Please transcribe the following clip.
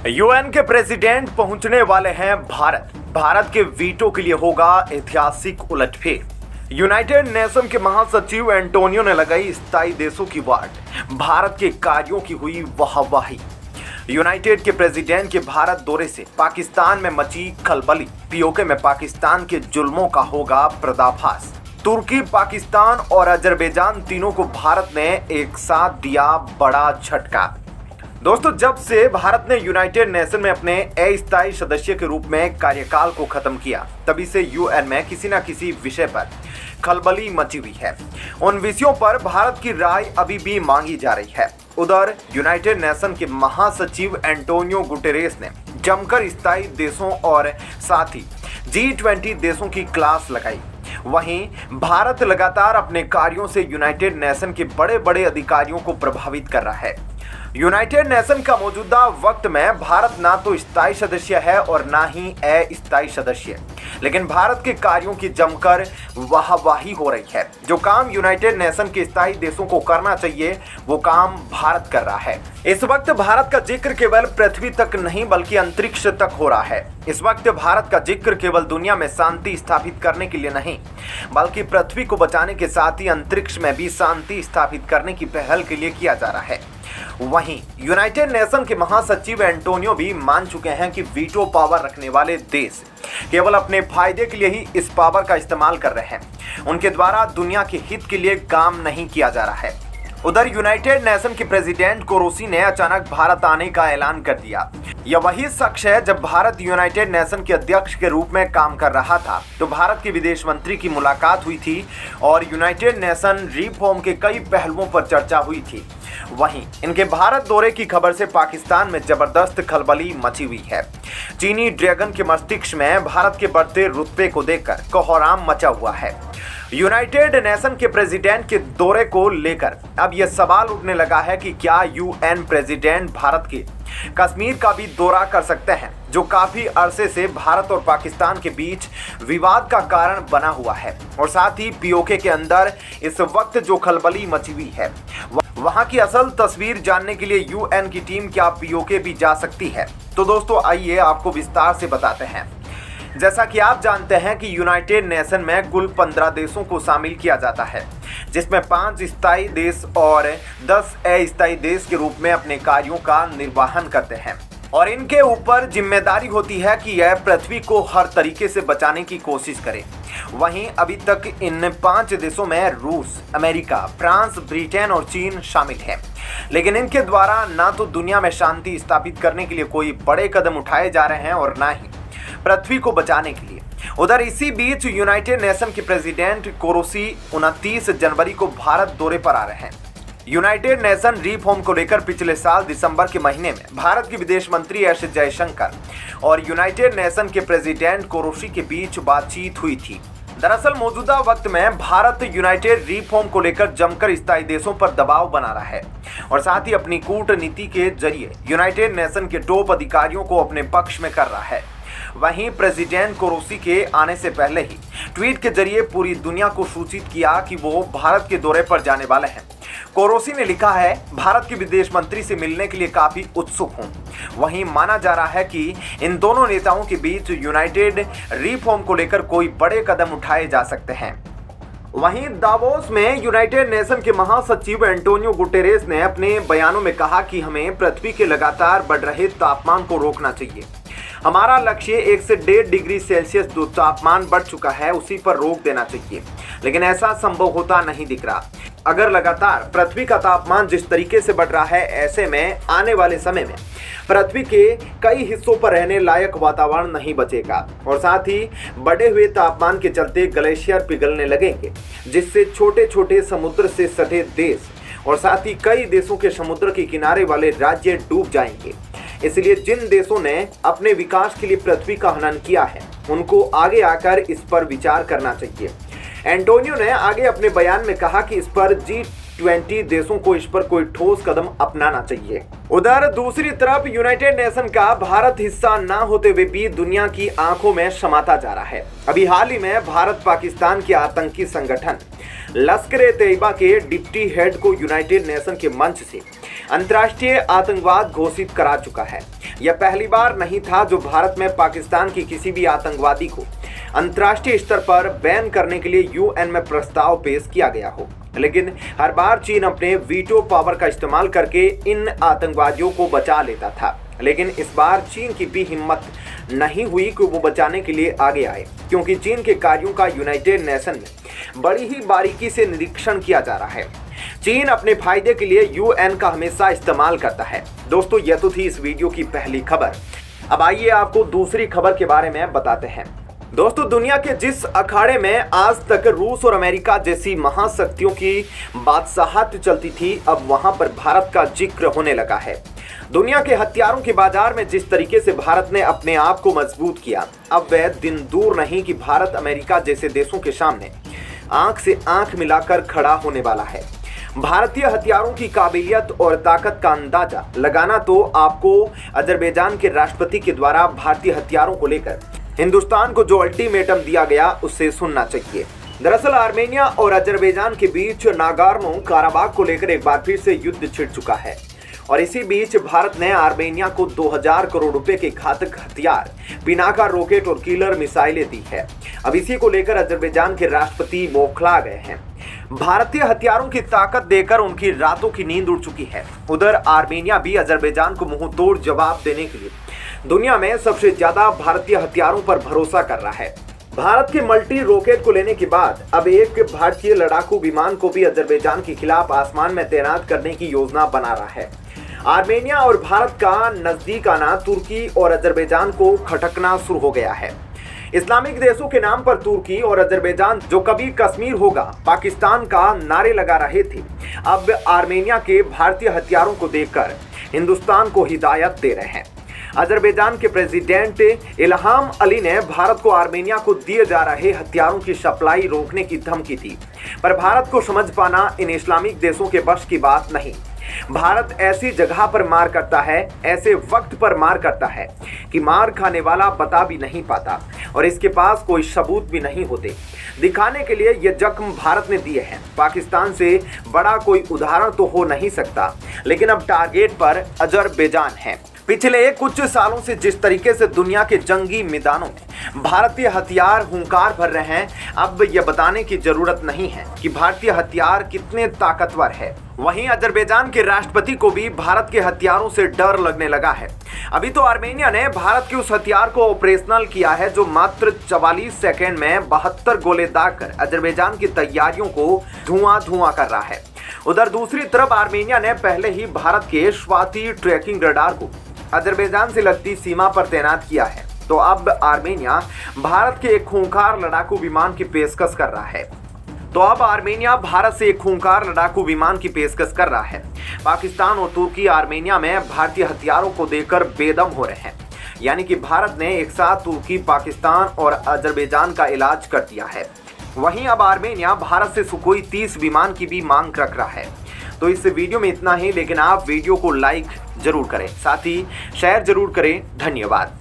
UN के president पहुंचने वाले हैं भारत के वीटो के लिए होगा ऐतिहासिक उलटफेर। यूनाइटेड नेशन के महासचिव एंटोनियो ने लगाई स्थायी देशों की वाट, भारत के कार्यों की हुई वाहवाही। यूनाइटेड के प्रेसिडेंट के भारत दौरे से पाकिस्तान में मची खलबली, पीओके में पाकिस्तान के जुल्मों का होगा पर्दाफाश। तुर्की, पाकिस्तान और अजरबैजान तीनों को भारत ने एक साथ दिया बड़ा झटका। दोस्तों, जब से भारत ने यूनाइटेड नेशन में अपने अस्थायी सदस्य के रूप में कार्यकाल को खत्म किया, तभी से यूएन में किसी न किसी विषय पर खलबली मची हुई है। उन विषयों पर भारत की राय अभी भी मांगी जा रही है। उधर यूनाइटेड नेशन के महासचिव एंटोनियो गुटेरेस ने जमकर स्थायी देशों और साथ ही G20 देशों की क्लास लगाई। वहीं भारत लगातार अपने कार्यों से यूनाइटेड नेशन के बड़े बड़े अधिकारियों को प्रभावित कर रहा है। यूनाइटेड नेशन का मौजूदा वक्त में भारत ना तो स्थायी सदस्य है और ना ही अस्थायी सदस्य, लेकिन भारत के कार्यों की जमकर वाहवाही हो रही है। जो काम यूनाइटेड नेशन के स्थायी देशों को करना चाहिए, वो काम भारत कर रहा है। इस वक्त भारत का जिक्र केवल पृथ्वी तक नहीं बल्कि अंतरिक्ष तक हो रहा है। इस वक्त भारत का जिक्र केवल दुनिया में शांति स्थापित करने के लिए नहीं, बल्कि पृथ्वी को बचाने के साथ ही अंतरिक्ष में भी शांति स्थापित करने की पहल के लिए किया जा रहा है। वहीं यूनाइटेड नेशन के महासचिव एंटोनियो भी मान चुके हैं कि वीटो पावर रखने वाले देश केवल अपने फायदे के लिए ही इस पावर का इस्तेमाल कर रहे हैं। उनके द्वारा दुनिया के हित के लिए काम नहीं किया जा रहा है। उधर यूनाइटेड नेशन के प्रेसिडेंट कोरोसी ने अचानक भारत आने का ऐलान कर दिया। यह वही शख्स है, जब भारत यूनाइटेड नेशन के अध्यक्ष के रूप में काम कर रहा था तो भारत के विदेश मंत्री की मुलाकात हुई थी और यूनाइटेड नेशन रिफॉर्म के कई पहलुओं पर चर्चा हुई थी। वहीं इनके भारत दौरे की खबर से पाकिस्तान में जबरदस्त खलबली मची हुई है। चीनी ड्रैगन के मस्तिष्क में भारत के बढ़ते रुतबे को देखकर कोहराम मचा हुआ है। यूनाइटेड नेशन के प्रेसिडेंट के दौरे को लेकर अब यह सवाल उठने लगा है कि क्या यूएन प्रेसिडेंट भारत के कश्मीर का भी दौरा कर सकते हैं, जो काफी अरसे से भारत और पाकिस्तान के बीच विवाद का कारण बना हुआ है। और साथ ही पीओके के अंदर इस वक्त जो खलबली मची हुई है, वहां की असल तस्वीर जानने के लिए यूएन की टीम क्या पीओके भी जा सकती है? तो दोस्तों, आइए आपको विस्तार से बताते हैं। जैसा कि आप जानते हैं कि यूनाइटेड नेशन में कुल 15 देशों को शामिल किया जाता है, जिसमें 5 स्थायी देश और 10 अस्थायी देश के रूप में अपने कार्यों का निर्वहन करते हैं। और इनके ऊपर जिम्मेदारी होती है कि यह पृथ्वी को हर तरीके से बचाने की कोशिश करे। वहीं अभी तक इन 5 देशों में रूस, अमेरिका, फ्रांस, ब्रिटेन और चीन शामिल हैं। लेकिन इनके द्वारा ना तो दुनिया में शांति स्थापित करने के लिए कोई बड़े कदम उठाए जा रहे हैं और ना ही पृथ्वी को बचाने के लिए। उधर इसी बीच यूनाइटेड नेशन के प्रेसिडेंट कोरोसी 29 जनवरी को भारत दौरे पर आ रहे हैं। यूनाइटेड नेशन रिफॉर्म को लेकर पिछले साल दिसंबर के महीने में भारत के विदेश मंत्री एस जयशंकर और यूनाइटेड नेशन के प्रेसिडेंट कोरोसी के बीच बातचीत हुई थी। दरअसल मौजूदा वक्त में भारत यूनाइटेड रिफॉर्म को लेकर जमकर स्थायी देशों पर दबाव बना रहा है और साथ ही अपनी कूटनीति के जरिए यूनाइटेड नेशन के टॉप अधिकारियों को अपने पक्ष में कर रहा है। वहीं प्रेसिडेंट कोरोसी के आने से पहले ही ट्वीट के जरिए पूरी दुनिया को सूचित किया कि वो भारत के दौरे पर जाने वाले हैं। कोरोसी ने लिखा है, भारत के विदेश मंत्री से मिलने के लिए काफी उत्सुक हूं। वहीं माना जा रहा है कि इन दोनों नेताओं के बीच यूनाइटेड रिफॉर्म को लेकर कोई बड़े कदम उठाए जा सकते हैं। वहीं दावोस में यूनाइटेड नेशन के महासचिव एंटोनियो गुटेरेस ने अपने बयानों में कहा कि हमें पृथ्वी के लगातार बढ़ रहे तापमान को रोकना चाहिए। हमारा लक्ष्य 1 से 1.5 डिग्री सेल्सियस जो तापमान बढ़ चुका है उसी पर रोक देना चाहिए, लेकिन ऐसा संभव होता नहीं दिख रहा। अगर लगातार पृथ्वी का तापमान जिस तरीके से बढ़ रहा है, ऐसे में आने वाले समय में पृथ्वी के कई हिस्सों पर रहने लायक वातावरण नहीं बचेगा और साथ ही बढ़े हुए तापमान के चलते ग्लेशियर पिघलने लगेंगे, जिससे छोटे छोटे समुद्र से सटे देश और साथ ही कई देशों के समुद्र के किनारे वाले राज्य डूब जाएंगे। इसलिए जिन देशों ने अपने विकास के लिए पृथ्वी का हनन किया है, उनको आगे आकर इस पर विचार करना चाहिए। एंटोनियो ने आगे अपने बयान में कहा कि इस पर G20 देशों को इस पर कोई ठोस कदम अपनाना चाहिए। उधर दूसरी तरफ यूनाइटेड नेशन का भारत हिस्सा ना होते हुए भी दुनिया की आंखों में समाता जा रहा है। अभी हाल ही में भारत पाकिस्तान के आतंकी संगठन लश्कर-ए-तैयबा के डिप्टी हेड को यूनाइटेड नेशन के मंच से अंतर्राष्ट्रीय आतंकवाद घोषित करा चुका है। यह पहली बार नहीं था जो भारत में पाकिस्तान की किसी भी आतंकवादी को अंतर्राष्ट्रीय स्तर पर बैन करने के लिए यूएन में प्रस्ताव पेश किया गया हो, लेकिन हर बार चीन अपने वीटो पावर का इस्तेमाल करके इन आतंकवादियों को बचा लेता था। लेकिन इस बार चीन की भी हिम्मत नहीं हुई कि वो बचाने के लिए आगे आए, क्योंकि चीन के कार्यों का यूनाइटेड नेशन में बड़ी ही बारीकी से निरीक्षण किया जा रहा है। चीन अपने फायदे के लिए यूएन का हमेशा इस्तेमाल करता है। दोस्तों, यह तो थी इस वीडियो की पहली खबर। अब आइए आपको दूसरी खबर के बारे में बताते हैं। दोस्तों, दुनिया के जिस अखाड़े में आज तक रूस और अमेरिका जैसी महाशक्तियों की बादशाहत चलती थी, अब वहां पर भारत का जिक्र होने लगा है। दुनिया के हथियारों के बाजार में जिस तरीके से भारत ने अपने आप को मजबूत किया, अब वह दिन दूर नहीं कि भारत अमेरिका जैसे देशों के सामने आंख से आंख मिलाकर खड़ा होने वाला है। भारतीय हथियारों की काबिलियत और ताकत का अंदाजा लगाना तो आपको अजरबैजान के राष्ट्रपति के द्वारा भारतीय हथियारों को लेकर हिंदुस्तान को जो अल्टीमेटम दिया गया उससे सुनना चाहिए। दरअसल आर्मेनिया और अजरबैजान के बीच नागोर्नो काराबाख को लेकर एक बार फिर से युद्ध छिड़ चुका है और इसी बीच भारत ने आर्मेनिया को 2000 करोड़ रुपए के घातक हथियार, पिनाका रॉकेट और किलर मिसाइलें दी है। अब इसी को लेकर अजरबैजान के राष्ट्रपति बौखला गए हैं। भारतीय हथियारों की ताकत देकर उनकी रातों की नींद उड़ चुकी है। उधर आर्मेनिया भी अजरबैजान को मुंह तोड़ जवाब देने के लिए दुनिया में सबसे ज्यादा भारतीय हथियारों पर भरोसा कर रहा है। भारत के मल्टी रॉकेट को लेने के बाद अब एक भारतीय लड़ाकू विमान को भी अजरबैजान के खिलाफ आसमान में तैनात करने की योजना बना रहा है। आर्मेनिया और भारत का नजदीक आना तुर्की और अजरबैजान को खटकना शुरू हो गया है। इस्लामिक देशों के नाम पर तुर्की और अजरबैजान जो कभी कश्मीर होगा पाकिस्तान का नारे लगा रहे थे, अब आर्मेनिया के भारतीय हथियारों को देखकर हिंदुस्तान को हिदायत दे रहे हैं। अजरबैजान के प्रेसिडेंट इल्हाम अली ने भारत को आर्मेनिया को दिए जा रहे हथियारों की सप्लाई रोकने की धमकी दी, पर भारत को समझ पाना इन इस्लामिक देशों के बस की बात नहीं। भारत ऐसी जगह पर मार करता है, ऐसे वक्त पर मार करता है कि मार खाने वाला बता भी नहीं पाता और इसके पास कोई सबूत भी नहीं होते। दिखाने के लिए ये जख्म भारत ने दिए हैं। पाकिस्तान से बड़ा कोई उदाहरण तो हो नहीं सकता, लेकिन अब टारगेट पर अजरबैजान है। पिछले कुछ सालों से जिस तरीके से दुनिया के जंगी मैदानों में भारतीय हथियार हुंकार भर रहे हैं, अब यह बताने की जरूरत नहीं है कि भारतीय हथियार कितने ताकतवर है। वहीं अजरबैजान के राष्ट्रपति को भी भारत के हथियारों से डर लगने लगा है। अभी तो आर्मेनिया ने भारत के उस हथियार को ऑपरेशनल किया है जो मात्र 44 सेकेंड में 72 गोले दागकर अजरबैजान की तैयारियों को धुआं कर रहा है। उधर दूसरी तरफ आर्मेनिया ने पहले ही भारत के स्वाति ट्रैकिंग रडार को अजरबैजान से लगती सीमा पर तैनात किया है, तो अब आर्मेनिया भारत के एक खूंखार लड़ाकू विमान की पेशकश कर रहा है। पाकिस्तान और तुर्की आर्मेनिया में भारतीय हथियारों को देकर बेदम हो रहे हैं, यानी कि भारत ने एक साथ तुर्की, पाकिस्तान और अजरबैजान का इलाज कर दिया है। वहीं अब आर्मेनिया भारत से सुखोई 30 विमान की भी मांग रख रहा है। तो इस वीडियो में इतना ही, लेकिन आप वीडियो को लाइक जरूर करें, साथ ही शेयर जरूर करें। धन्यवाद।